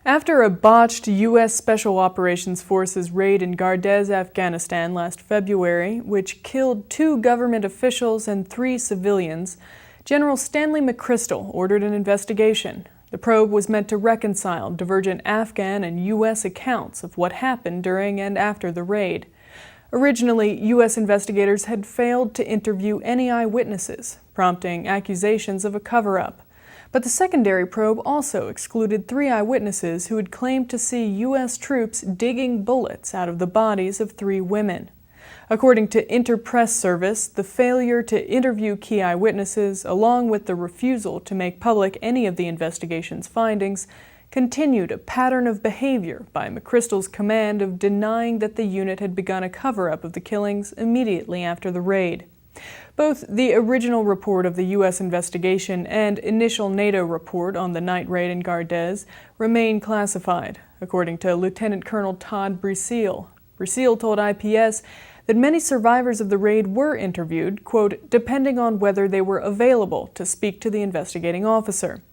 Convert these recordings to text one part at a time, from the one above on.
After a botched U.S. Special Operations Forces raid in Gardez, Afghanistan last February, which killed 2 government officials and 3 civilians, General Stanley McChrystal ordered an investigation. The probe was meant to reconcile divergent Afghan and U.S. accounts of what happened during and after the raid. Originally, U.S. investigators had failed to interview any eyewitnesses, prompting accusations of a cover-up. But the secondary probe also excluded 3 eyewitnesses who had claimed to see U.S. troops digging bullets out of the bodies of 3 women. According to Interpress Service, the failure to interview key eyewitnesses, along with the refusal to make public any of the investigation's findings, continued a pattern of behavior by McChrystal's command of denying that the unit had begun a cover-up of the killings immediately after the raid. Both the original report of the U.S. investigation and initial NATO report on the night raid in Gardez remain classified, according to Lieutenant Colonel Todd Breseel. Breseel told IPS that many survivors of the raid were interviewed, quote, depending on whether they were available to speak to the investigating officer.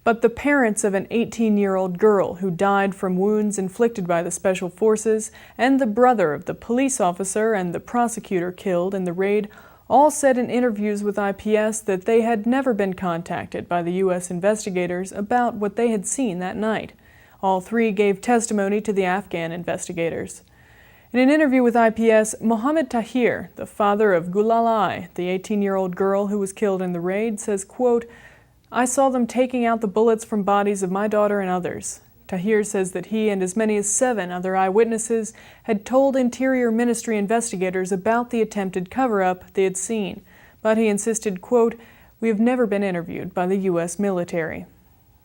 But the parents of an 18-year-old girl who died from wounds inflicted by the Special Forces and the brother of the police officer and the prosecutor killed in the raid all said in interviews with IPS that they had never been contacted by the U.S. investigators about what they had seen that night. All 3 gave testimony to the Afghan investigators. In an interview with IPS, Mohammed Tahir, the father of Gulalai, the 18-year-old girl who was killed in the raid, says, quote, I saw them taking out the bullets from bodies of my daughter and others. Tahir says that he and as many as 7 other eyewitnesses had told Interior Ministry investigators about the attempted cover-up they had seen, but he insisted, quote, we have never been interviewed by the U.S. military.